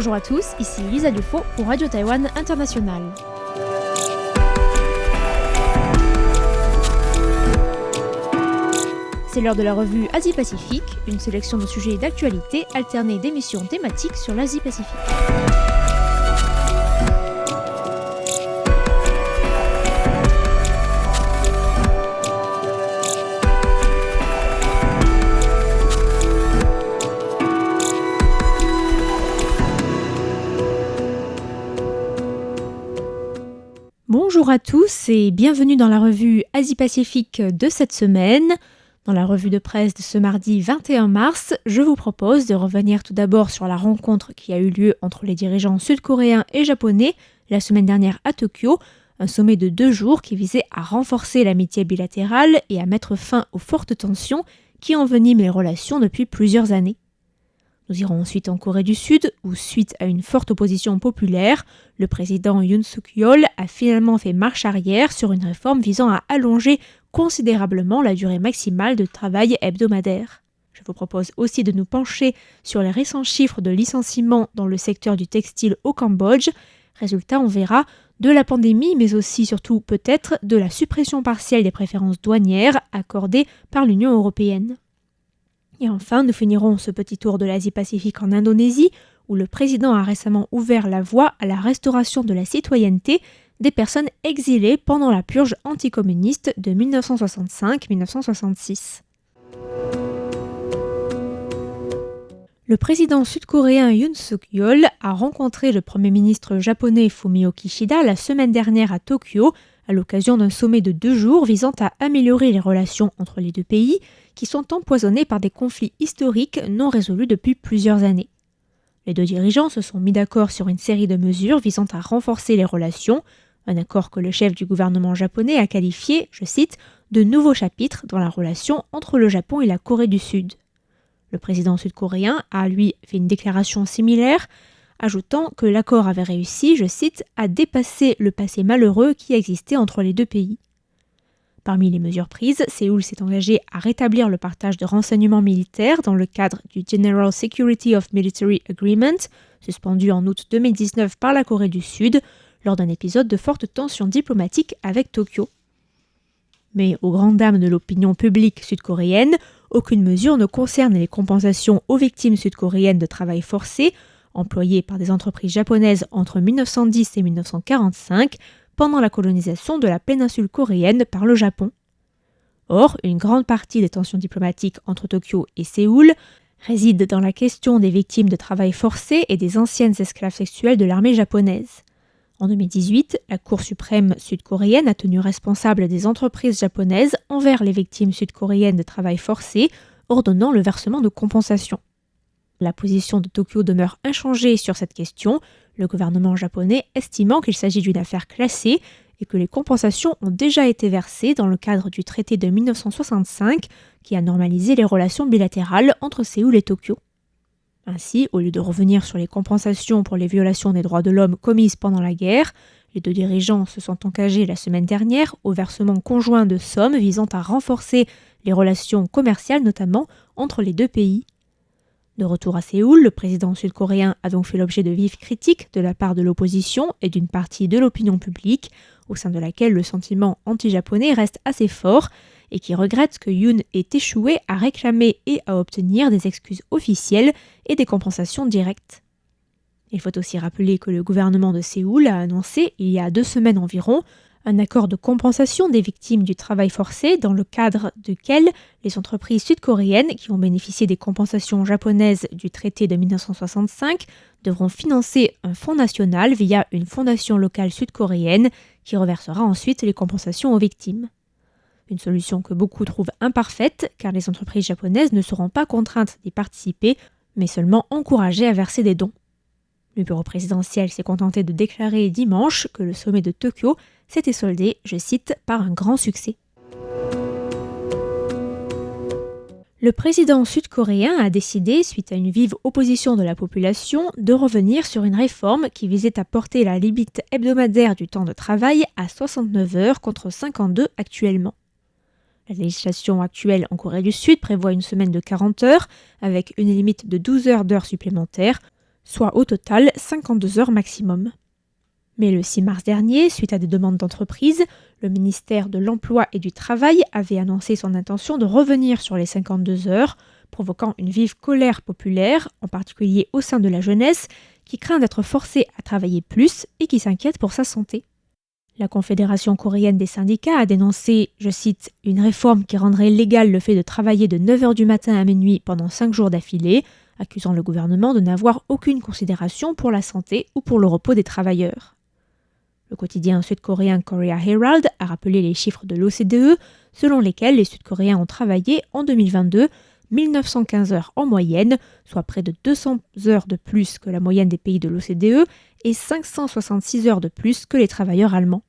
Bonjour à tous, ici Lisa Dufaux pour Radio Taïwan International. C'est l'heure de la revue Asie-Pacifique, une sélection de sujets d'actualité alternée d'émissions thématiques sur l'Asie-Pacifique. Bonjour à tous et bienvenue dans la revue Asie-Pacifique de cette semaine. Dans la revue de presse de ce mardi 21 mars, je vous propose de revenir tout d'abord sur la rencontre qui a eu lieu entre les dirigeants sud-coréens et japonais la semaine dernière à Tokyo, un sommet de 2 jours qui visait à renforcer l'amitié bilatérale et à mettre fin aux fortes tensions qui enveniment les relations depuis plusieurs années. Nous irons ensuite en Corée du Sud, où suite à une forte opposition populaire, le président Yoon Suk-yeol a finalement fait marche arrière sur une réforme visant à allonger considérablement la durée maximale de travail hebdomadaire. Je vous propose aussi de nous pencher sur les récents chiffres de licenciements dans le secteur du textile au Cambodge. Résultat, on verra, de la pandémie, mais aussi surtout peut-être de la suppression partielle des préférences douanières accordées par l'Union européenne. Et enfin, nous finirons ce petit tour de l'Asie-Pacifique en Indonésie, où le président a récemment ouvert la voie à la restauration de la citoyenneté des personnes exilées pendant la purge anticommuniste de 1965-1966. Le président sud-coréen Yoon Suk-yeol a rencontré le premier ministre japonais Fumio Kishida la semaine dernière à Tokyo, à l'occasion d'un sommet de 2 jours visant à améliorer les relations entre les deux pays, qui sont empoisonnés par des conflits historiques non résolus depuis plusieurs années. Les deux dirigeants se sont mis d'accord sur une série de mesures visant à renforcer les relations, un accord que le chef du gouvernement japonais a qualifié, je cite, de nouveau chapitre dans la relation entre le Japon et la Corée du Sud. Le président sud-coréen a, lui, fait une déclaration similaire, ajoutant que l'accord avait réussi, je cite, à dépasser le passé malheureux qui existait entre les deux pays. Parmi les mesures prises, Séoul s'est engagé à rétablir le partage de renseignements militaires dans le cadre du General Security of Military Agreement, suspendu en août 2019 par la Corée du Sud, lors d'un épisode de forte tension diplomatique avec Tokyo. Mais aux grandes dames de l'opinion publique sud-coréenne, aucune mesure ne concerne les compensations aux victimes sud-coréennes de travail forcé, employées par des entreprises japonaises entre 1910 et 1945, pendant la colonisation de la péninsule coréenne par le Japon. Or, une grande partie des tensions diplomatiques entre Tokyo et Séoul réside dans la question des victimes de travail forcé et des anciennes esclaves sexuelles de l'armée japonaise. En 2018, la Cour suprême sud-coréenne a tenu responsable des entreprises japonaises envers les victimes sud-coréennes de travail forcé, ordonnant le versement de compensations. La position de Tokyo demeure inchangée sur cette question, le gouvernement japonais estimant qu'il s'agit d'une affaire classée et que les compensations ont déjà été versées dans le cadre du traité de 1965 qui a normalisé les relations bilatérales entre Séoul et Tokyo. Ainsi, au lieu de revenir sur les compensations pour les violations des droits de l'homme commises pendant la guerre, les deux dirigeants se sont engagés la semaine dernière au versement conjoint de sommes visant à renforcer les relations commerciales notamment entre les deux pays. De retour à Séoul, le président sud-coréen a donc fait l'objet de vives critiques de la part de l'opposition et d'une partie de l'opinion publique, au sein de laquelle le sentiment anti-japonais reste assez fort et qui regrette que Yoon ait échoué à réclamer et à obtenir des excuses officielles et des compensations directes. Il faut aussi rappeler que le gouvernement de Séoul a annoncé, il y a 2 semaines environ, un accord de compensation des victimes du travail forcé dans le cadre duquel les entreprises sud-coréennes qui ont bénéficié des compensations japonaises du traité de 1965 devront financer un fonds national via une fondation locale sud-coréenne qui reversera ensuite les compensations aux victimes. Une solution que beaucoup trouvent imparfaite car les entreprises japonaises ne seront pas contraintes d'y participer mais seulement encouragées à verser des dons. Le bureau présidentiel s'est contenté de déclarer dimanche que le sommet de Tokyo s'était soldé, je cite, par un grand succès. Le président sud-coréen a décidé, suite à une vive opposition de la population, de revenir sur une réforme qui visait à porter la limite hebdomadaire du temps de travail à 69 heures contre 52 actuellement. La législation actuelle en Corée du Sud prévoit une semaine de 40 heures, avec une limite de 12 heures d'heures supplémentaires, soit au total 52 heures maximum. Mais le 6 mars dernier, suite à des demandes d'entreprises, le ministère de l'Emploi et du Travail avait annoncé son intention de revenir sur les 52 heures, provoquant une vive colère populaire, en particulier au sein de la jeunesse, qui craint d'être forcée à travailler plus et qui s'inquiète pour sa santé. La Confédération coréenne des syndicats a dénoncé, je cite, « une réforme qui rendrait légal le fait de travailler de 9 h du matin à minuit pendant 5 jours d'affilée », accusant le gouvernement de n'avoir aucune considération pour la santé ou pour le repos des travailleurs. Le quotidien sud-coréen Korea Herald a rappelé les chiffres de l'OCDE, selon lesquels les Sud-Coréens ont travaillé en 2022 1915 heures en moyenne, soit près de 200 heures de plus que la moyenne des pays de l'OCDE et 566 heures de plus que les travailleurs allemands.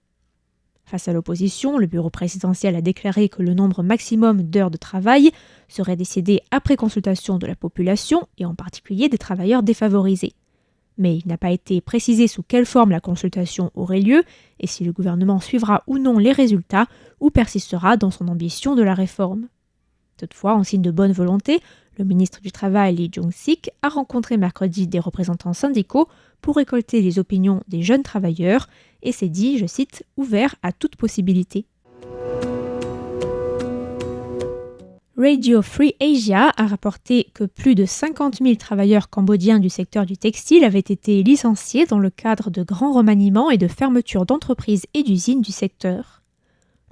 Face à l'opposition, le bureau présidentiel a déclaré que le nombre maximum d'heures de travail serait décidé après consultation de la population et en particulier des travailleurs défavorisés. Mais il n'a pas été précisé sous quelle forme la consultation aurait lieu et si le gouvernement suivra ou non les résultats ou persistera dans son ambition de la réforme. Toutefois, en signe de bonne volonté, le ministre du Travail, Lee Jong-sik, a rencontré mercredi des représentants syndicaux pour récolter les opinions des jeunes travailleurs et s'est dit, je cite, « ouvert à toute possibilité ». Radio Free Asia a rapporté que plus de 50 000 travailleurs cambodgiens du secteur du textile avaient été licenciés dans le cadre de grands remaniements et de fermetures d'entreprises et d'usines du secteur.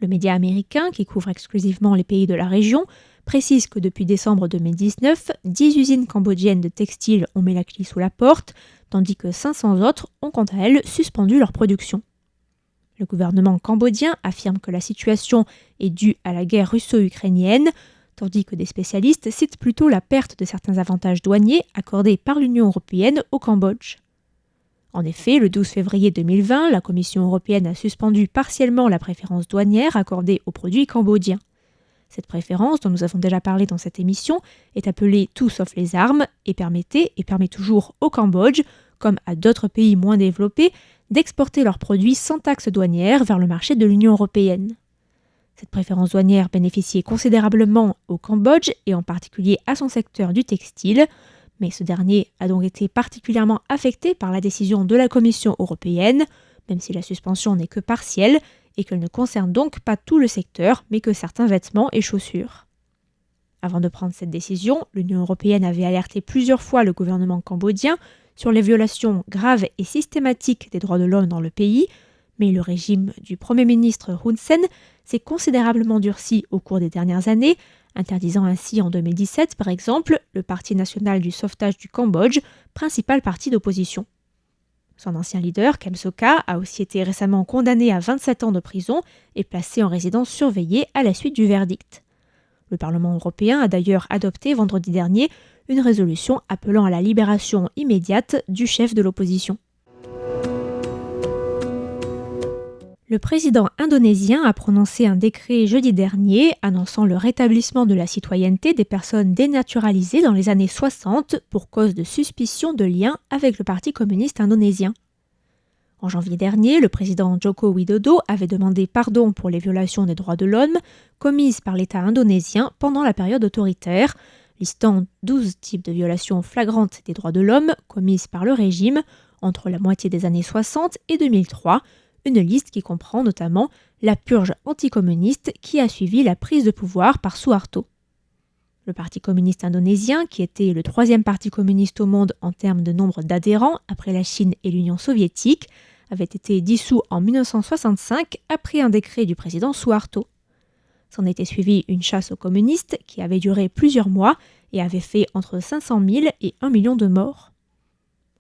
Le média américain, qui couvre exclusivement les pays de la région, précise que depuis décembre 2019, 10 usines cambodgiennes de textile ont mis la clé sous la porte, tandis que 500 autres ont quant à elles suspendu leur production. Le gouvernement cambodgien affirme que la situation est due à la guerre russo-ukrainienne, tandis que des spécialistes citent plutôt la perte de certains avantages douaniers accordés par l'Union européenne au Cambodge. En effet, le 12 février 2020, la Commission européenne a suspendu partiellement la préférence douanière accordée aux produits cambodgiens. Cette préférence, dont nous avons déjà parlé dans cette émission, est appelée « tout sauf les armes » et permet toujours au Cambodge, comme à d'autres pays moins développés, d'exporter leurs produits sans taxe douanière vers le marché de l'Union européenne. Cette préférence douanière bénéficiait considérablement au Cambodge et en particulier à son secteur du textile, mais ce dernier a donc été particulièrement affecté par la décision de la Commission européenne, même si la suspension n'est que partielle et qu'elle ne concerne donc pas tout le secteur, mais que certains vêtements et chaussures. Avant de prendre cette décision, l'Union européenne avait alerté plusieurs fois le gouvernement cambodgien sur les violations graves et systématiques des droits de l'homme dans le pays, mais le régime du Premier ministre Hun Sen s'est considérablement durci au cours des dernières années, interdisant ainsi en 2017, par exemple, le Parti national du sauvetage du Cambodge, principal parti d'opposition. Son ancien leader, Kem Sokha, a aussi été récemment condamné à 27 ans de prison et placé en résidence surveillée à la suite du verdict. Le Parlement européen a d'ailleurs adopté vendredi dernier une résolution appelant à la libération immédiate du chef de l'opposition. Le président indonésien a prononcé un décret jeudi dernier annonçant le rétablissement de la citoyenneté des personnes dénaturalisées dans les années 60 pour cause de suspicion de lien avec le Parti communiste indonésien. En janvier dernier, le président Joko Widodo avait demandé pardon pour les violations des droits de l'homme commises par l'État indonésien pendant la période autoritaire, listant 12 types de violations flagrantes des droits de l'homme commises par le régime entre la moitié des années 60 et 2003, une liste qui comprend notamment la purge anticommuniste qui a suivi la prise de pouvoir par Suharto. Le Parti communiste indonésien, qui était le troisième parti communiste au monde en termes de nombre d'adhérents après la Chine et l'Union soviétique, avait été dissous en 1965 après un décret du président Suharto. S'en était suivi une chasse aux communistes qui avait duré plusieurs mois et avait fait entre 500 000 et 1 million de morts.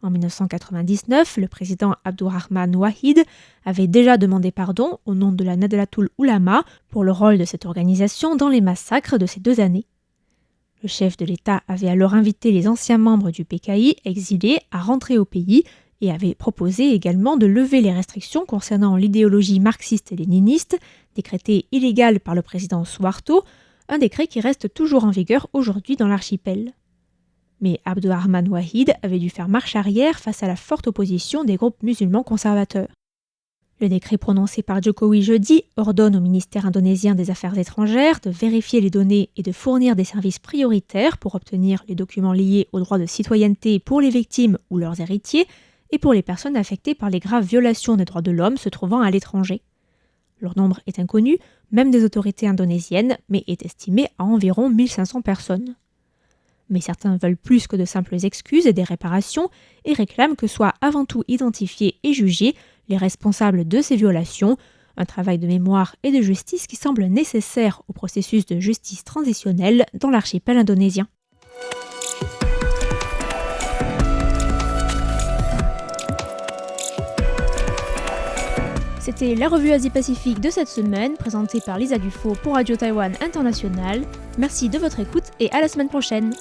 En 1999, le président Abdurrahman Wahid avait déjà demandé pardon au nom de la Nahdlatul Ulama pour le rôle de cette organisation dans les massacres de ces 2 années. Le chef de l'État avait alors invité les anciens membres du PKI exilés à rentrer au pays et avait proposé également de lever les restrictions concernant l'idéologie marxiste-léniniste, décrétée illégale par le président Suharto, un décret qui reste toujours en vigueur aujourd'hui dans l'archipel. Mais Abdurrahman Wahid avait dû faire marche arrière face à la forte opposition des groupes musulmans conservateurs. Le décret prononcé par Jokowi jeudi ordonne au ministère indonésien des Affaires étrangères de vérifier les données et de fournir des services prioritaires pour obtenir les documents liés aux droits de citoyenneté pour les victimes ou leurs héritiers et pour les personnes affectées par les graves violations des droits de l'homme se trouvant à l'étranger. Leur nombre est inconnu, même des autorités indonésiennes, mais est estimé à environ 1500 personnes. Mais certains veulent plus que de simples excuses et des réparations et réclament que soient avant tout identifiés et jugés les responsables de ces violations, un travail de mémoire et de justice qui semble nécessaire au processus de justice transitionnelle dans l'archipel indonésien. C'était la revue Asie-Pacifique de cette semaine, présentée par Lisa Dufaux pour Radio Taïwan International. Merci de votre écoute et à la semaine prochaine.